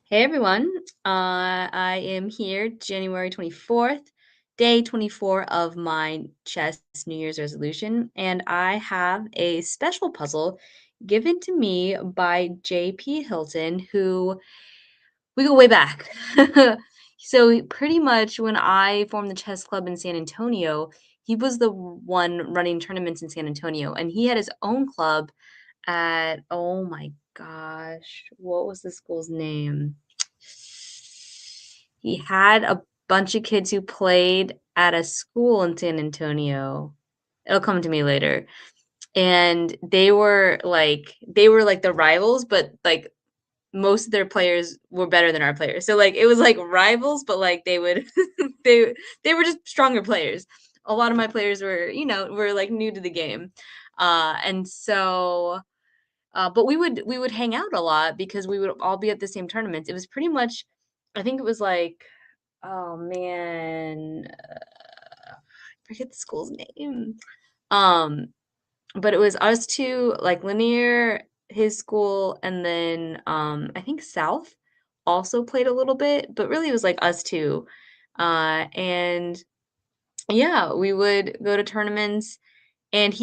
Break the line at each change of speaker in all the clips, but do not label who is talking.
Hey everyone, I am here January 24th, day 24 of my chess New Year's resolution, and I have a special puzzle given to me by J.P. Hilton, who we go way back. So pretty much when I formed the chess club in San Antonio, he was the one running tournaments in San Antonio, and he had his own club at, oh my gosh, what was the school's name? He had a bunch of kids who played at a school in San Antonio. It'll come to me later. And they were like the rivals, but like most of their players were better than our players. So like it was like rivals, but like they would they they were just stronger players. A lot of my players were like new to the game. And so but we would hang out a lot because we would all be at the same tournaments. It was pretty much, I think it was like, oh man, I forget the school's name. Um, but it was us two, like Linear, his school, and then I think South also played a little bit, but really it was like us two. And yeah, we would go to tournaments, and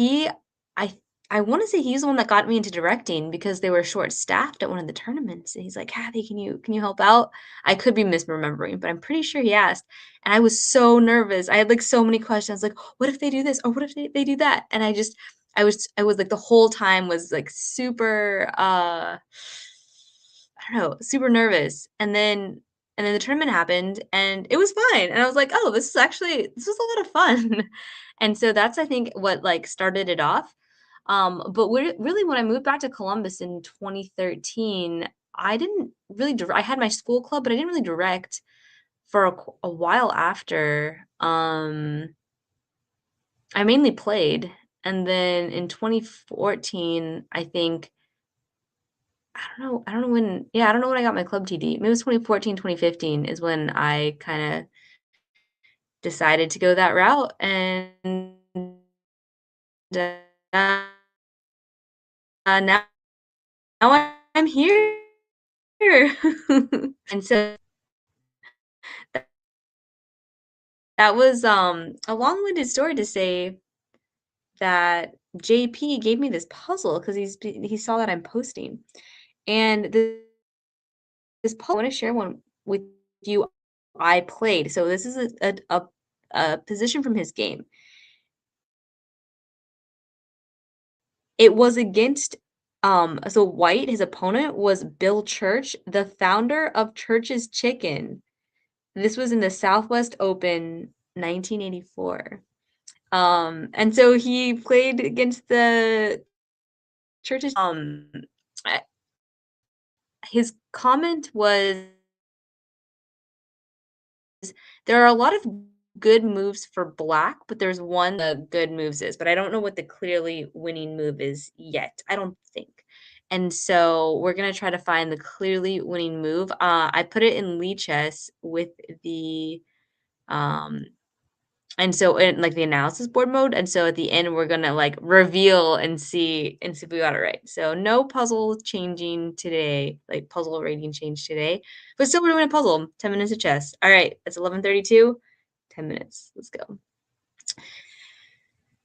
I I wanna say he's the one that got me into directing because they were short-staffed at one of the tournaments, and he's like, "Kathy, can you help out?" I could be misremembering, but I'm pretty sure he asked, and I was so nervous. I had, like, so many questions, like, "What if they do this? Or what if they do that?" And I was, like, the whole time was, like, super, I don't know, super nervous, and then the tournament happened, and it was fine, and I was like, "Oh, this was a lot of fun." And so that's, I think, what, like, started it off. But really when I moved back to Columbus in 2013, I didn't really I had my school club, but I didn't really direct for a while after. I mainly played, and then in 2014, I don't know when, yeah, I don't know when I got my club TD. Maybe it was 2014, 2015 is when I kinda decided to go that route, and, uh, now I'm here. And so that that was, a long-winded story to say that JP gave me this puzzle because he saw that I'm posting, and this puzzle I wanna share one with you. I played. So this is a position from his game. It was against, so White, his opponent, was Bill Church, the founder of Church's Chicken. This was in the Southwest Open, 1984. And so he played against the Church's, I his comment was, "There are a lot of good moves for black, but there's one the good moves is, but I don't know what the clearly winning move is yet, I don't think." And so we're gonna try to find the clearly winning move. I put it in Lichess with the, um and so in, like, the analysis board mode, and so at the end, we're gonna, like, reveal and see if we got it right. So no puzzle changing today, like, puzzle rating change today, but still we're doing a puzzle, 10 minutes of chess. Alright, it's 11:32, 10 minutes, let's go.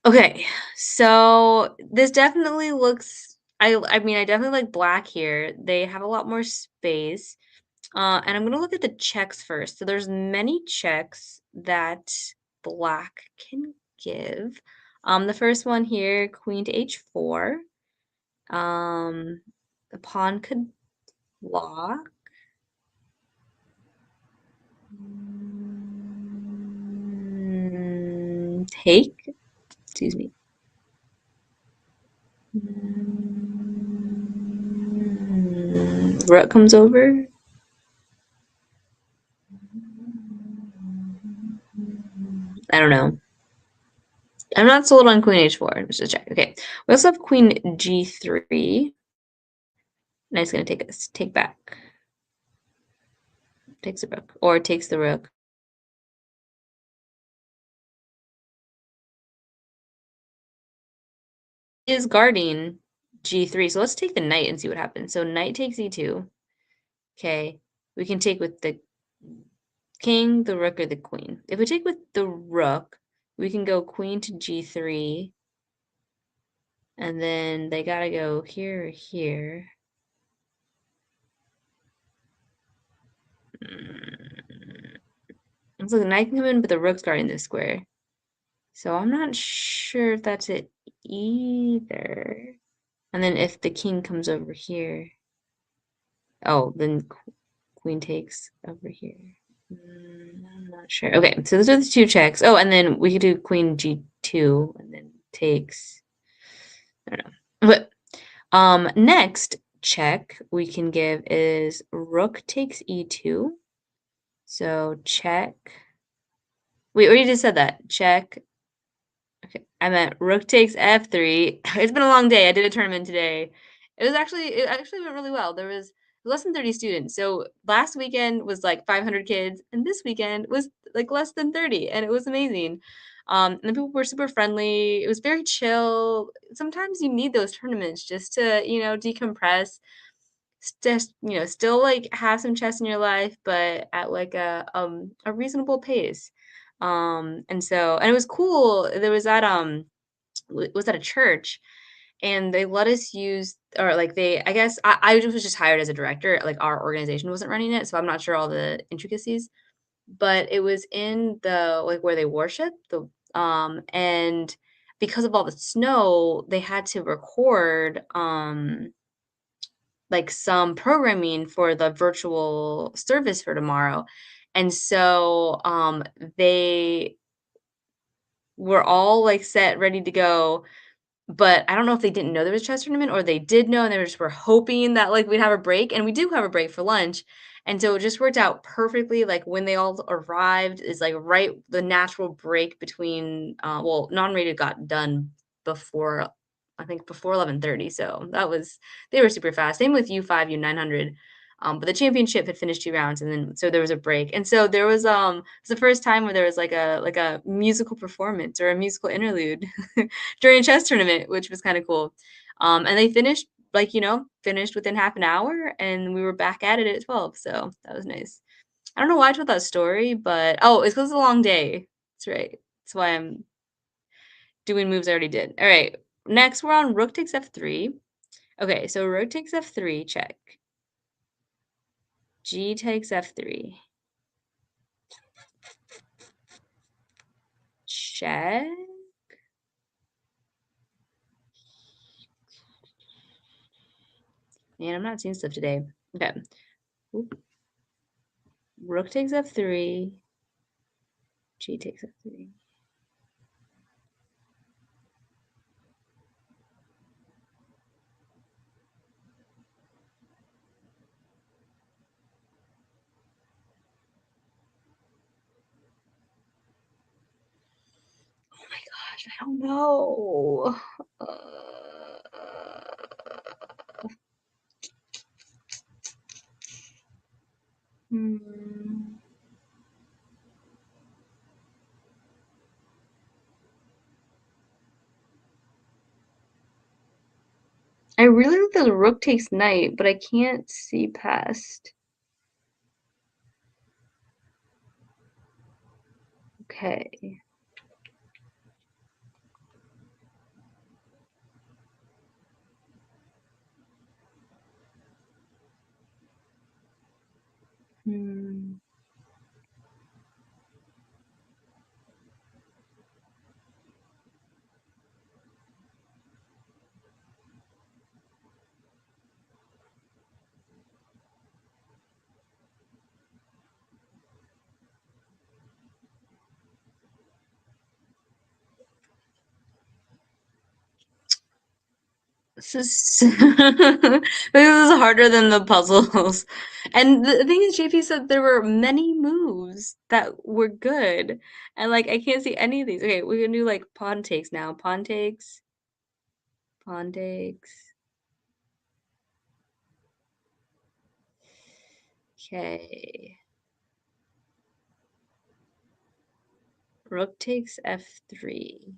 Okay, so this definitely looks, I mean, I definitely like black here. They have a lot more space, and I'm gonna look at the checks first. So there's many checks that black can give. The first one here, queen to h4. Um, the pawn could block. Take. Excuse me. Rook comes over. I don't know. I'm not sold on queen h4. Let's just check. Okay. We also have queen g3. And it's gonna take back. Takes the rook. Or takes the rook. Is guarding g3. So let's take the knight and see what happens. So knight takes e2. Okay. we can take with the king, the rook, or the queen. If we take with the rook, we can go queen to g3, and then they gotta go here or here. So the knight can come in, but the rook's guarding this square. So I'm not sure if that's it either. And then if the king comes over here, oh, then queen takes over here. I'm not sure. Okay, so those are the two checks. Oh, and then we could do queen g2 and then takes. I don't know. But next check we can give is rook takes e2. So check. We already just said that. Check. Okay, I meant rook takes f3. It's been a long day. I did a tournament today. It actually went really well. There was less than 30 students. So last weekend was like 500 kids, and this weekend was like less than 30, and it was amazing. And the people were super friendly. It was very chill. Sometimes you need those tournaments just to, decompress, just, still like have some chess in your life, but at like a reasonable pace. And it was cool. There was was at a church, and they let us use, or like I guess I was just hired as a director. Like our organization wasn't running it, so I'm not sure all the intricacies. But it was in the like where they worship and because of all the snow, they had to record like some programming for the virtual service for tomorrow. And so they were all like set, ready to go. But I don't know if they didn't know there was a chess tournament or they did know and they were hoping that like we'd have a break. And we do have a break for lunch. And so it just worked out perfectly. Like when they all arrived is like right the natural break between non-rated got done before, I think before 11:30. So they were super fast. Same with U5, U900. But the championship had finished 2 rounds, and then so there was a break. And so there was it's the first time where there was like a musical performance or a musical interlude during a chess tournament, which was kind of cool. And they finished finished within half an hour, and we were back at it at 12. So that was nice. I don't know why I told that story, but it's because it's a long day. That's right. That's why I'm doing moves I already did. All right. Next, we're on rook takes f3. Okay, so rook takes f3, check. G takes f3. Check. Man, I'm not seeing stuff today. Okay. Oop. Rook takes f3. G takes f3. Oh my gosh, I don't know. Hmm. I really like the rook takes knight, but I can't see past. Okay. Hmm. This is this is harder than the puzzles. And the thing is, JP said there were many moves that were good. And like I can't see any of these. Okay, we're gonna do like pawn takes now. Pawn takes, pawn takes. Okay. Rook takes f3.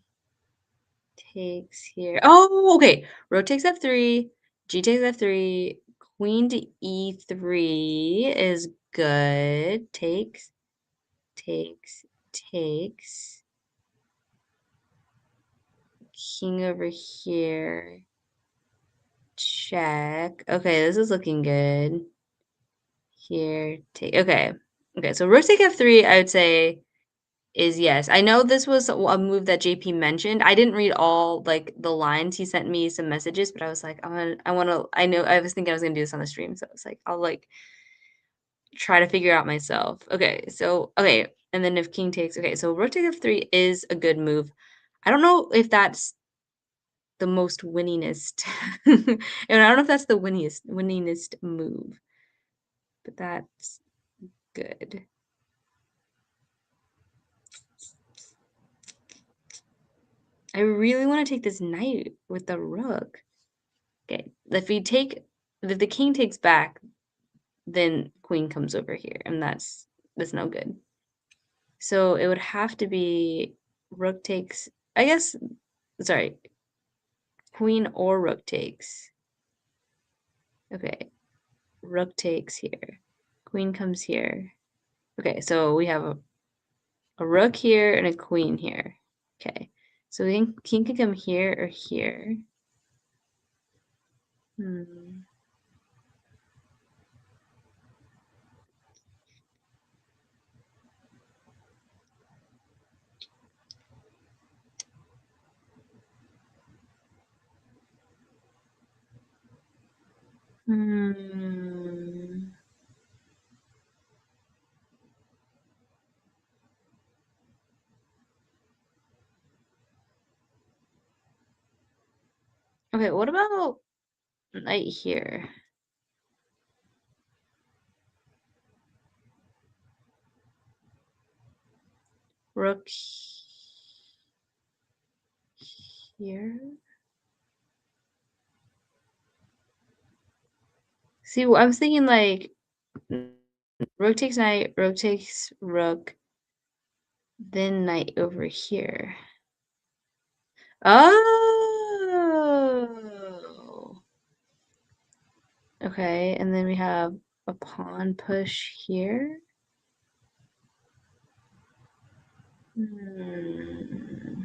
Takes here. Oh, okay. Rook takes f3. G takes f3. Queen to e3 is good. Takes, takes, takes. King over here. Check. Okay, this is looking good. Here, take. Okay. Okay, so rook take f3, I would say is yes. I know this was a move that JP mentioned. I didn't read all like the lines. He sent me some messages, but I was like, I know I was thinking I was gonna do this on the stream, so I was like, I'll like try to figure out myself. Okay, so okay, and then if king takes, okay, so rook take f3 is a good move. I don't know if that's the most winningest, and I don't know if that's the winningest move, but that's good. I really want to take this knight with the rook. Okay, if the king takes back, then queen comes over here, and that's no good. So it would have to be rook takes, I guess, sorry, queen or rook takes. Okay, rook takes here. Queen comes here. Okay, so we have a rook here and a queen here. Okay, so king can come here or here. Hmm. Hmm. Okay, what about knight here? Rook here. See, I was thinking like rook takes knight, rook takes rook, then knight over here. Oh. Okay, and then we have a pawn push here. Hmm.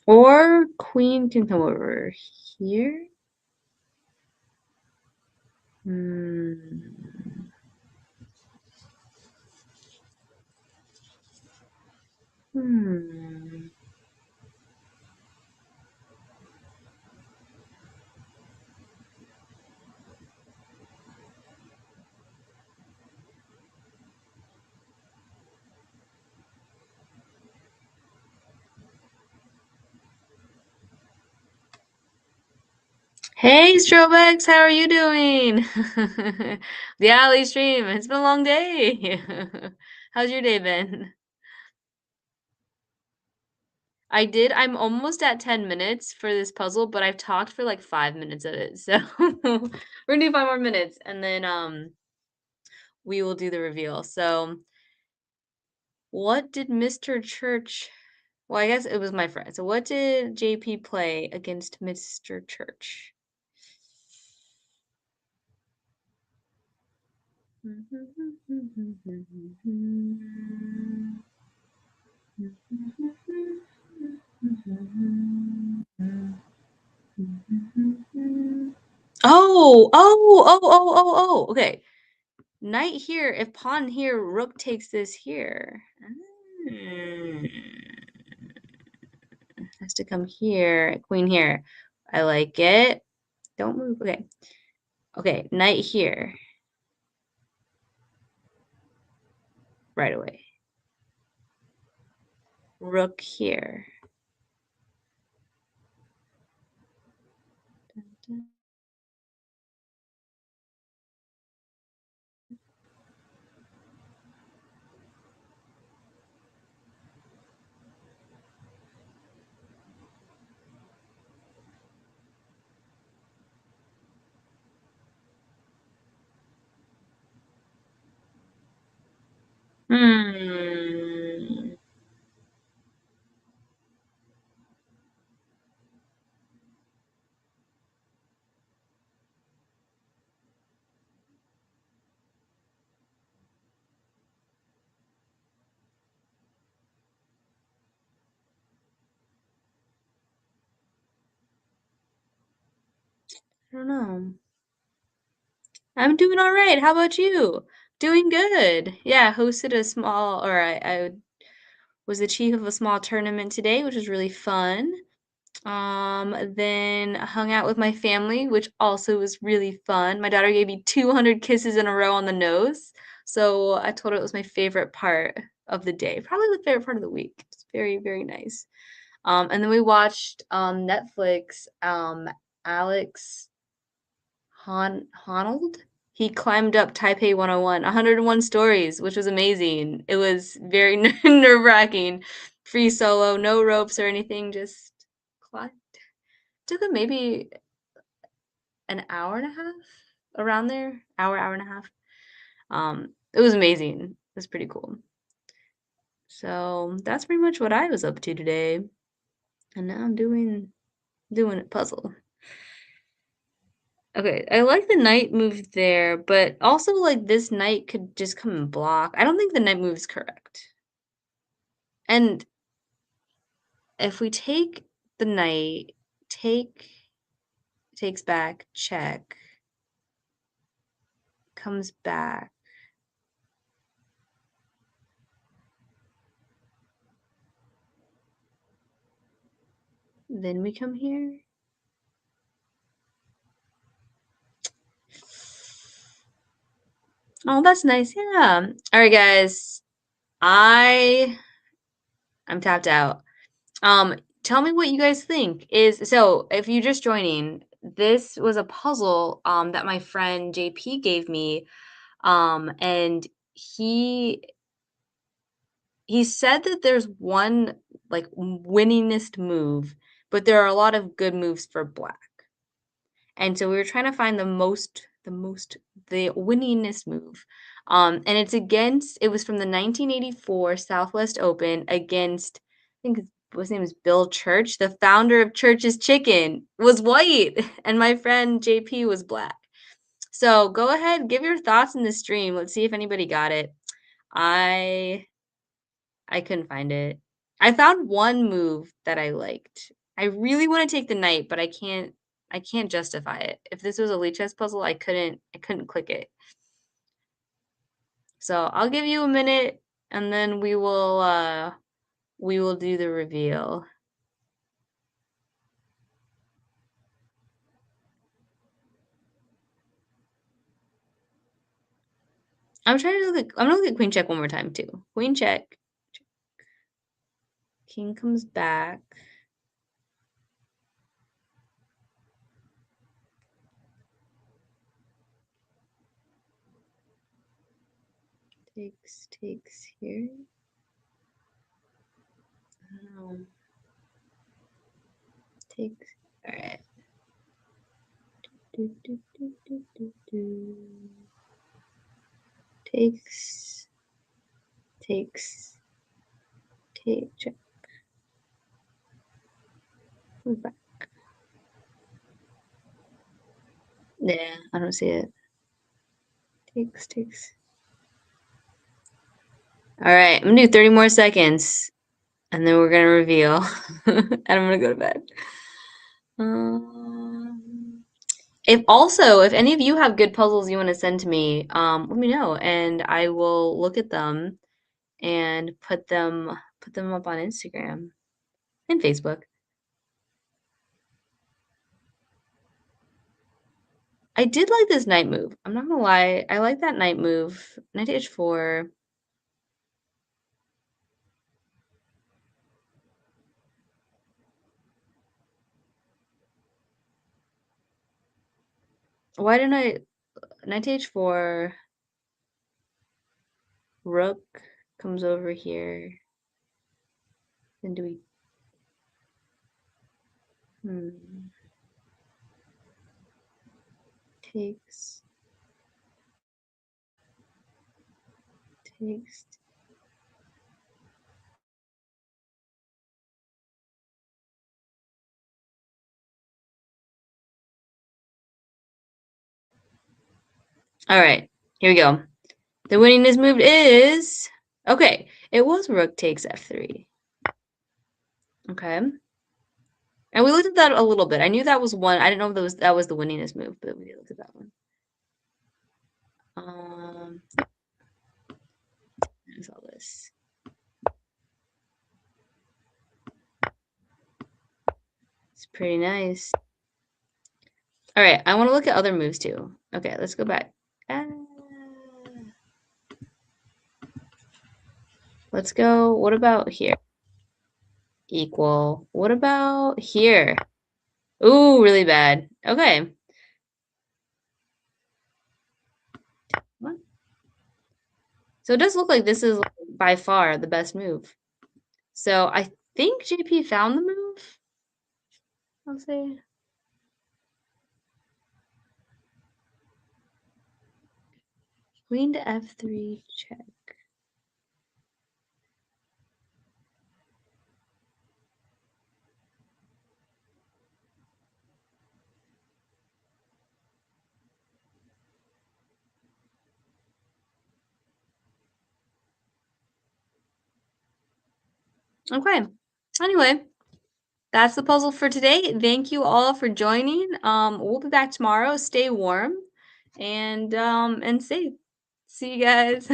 Or queen can come over here. Hmm. Hmm. Hey, Strobex, how are you doing? The alley stream. It's been a long day. How's your day been? I did. I'm almost at 10 minutes for this puzzle, but I've talked for like 5 minutes of it. So we're gonna do 5 more minutes and then we will do the reveal. So what did Mr. Church, well, I guess it was my friend. So what did JP play against Mr. Church? Oh, oh. Okay. Knight here. If pawn here, rook takes this here. Mm. Has to come here. Queen here. I like it. Don't move. Okay. Okay. Knight here. Right away. Rook here. Hmm. don't know. I'm doing all right. How about you? Doing good. Yeah, hosted a small, or I was the chief of a small tournament today, which was really fun. Then hung out with my family, which also was really fun. My daughter gave me 200 kisses in a row on the nose. So I told her it was my favorite part of the day, probably the favorite part of the week. It's very, very nice. And then we watched Netflix, Alex Honnold. He climbed up Taipei 101, 101 stories, which was amazing. It was very nerve-wracking. Free solo, no ropes or anything, just climbed. Took him maybe an hour and a half around there, hour and a half. It was amazing. It was pretty cool. So that's pretty much what I was up to today. And now I'm doing a puzzle. Okay, I like the knight move there, but also like this knight could just come and block. I don't think the knight move is correct. And if we take the knight, takes back, check, comes back. Then we come here. Oh, that's nice. Yeah. All right, guys. I'm tapped out. Tell me what you guys think. So if you're just joining, this was a puzzle that my friend JP gave me. And he said that there's one like winningest move, but there are a lot of good moves for black. And so we were trying to find the winningest move. And it was from the 1984 Southwest Open against, I think his name is Bill Church. The founder of Church's Chicken was white, and my friend JP was black. So go ahead, give your thoughts in the stream. Let's see if anybody got it. I couldn't find it. I found one move that I liked. I really want to take the knight, but I can't justify it. If this was a Lichess puzzle, I couldn't click it. So I'll give you a minute and then we will do the reveal. I'm gonna look at queen check one more time too. Queen check. King comes back. Takes here. Takes. All right. Takes. Take check. Move back. Yeah, I don't see it. Takes. All right, I'm gonna do 30 more seconds, and then we're gonna reveal, and I'm gonna go to bed. If any of you have good puzzles you want to send to me, let me know, and I will look at them and put them up on Instagram and Facebook. I did like this knight move. I'm not gonna lie, I like that knight move. Knight to h4. Why didn't I knight to h4? Rook comes over here. Then do we? Takes. All right, here we go. The winningest move is, okay, it was rook takes f3. Okay. And we looked at that a little bit. I knew that was one. I didn't know if that was the winningest move, but we looked at that one. There's all this. It's pretty nice. All right, I want to look at other moves too. Okay, let's go back. Let's go. What about here? Equal. What about here? Ooh, really bad. Okay. What? So it does look like this is by far the best move. So I think JP found the move. I'll say. Queen to F3 check. Okay. Anyway, that's the puzzle for today. Thank you all for joining. We'll be back tomorrow. Stay warm and safe. See you guys.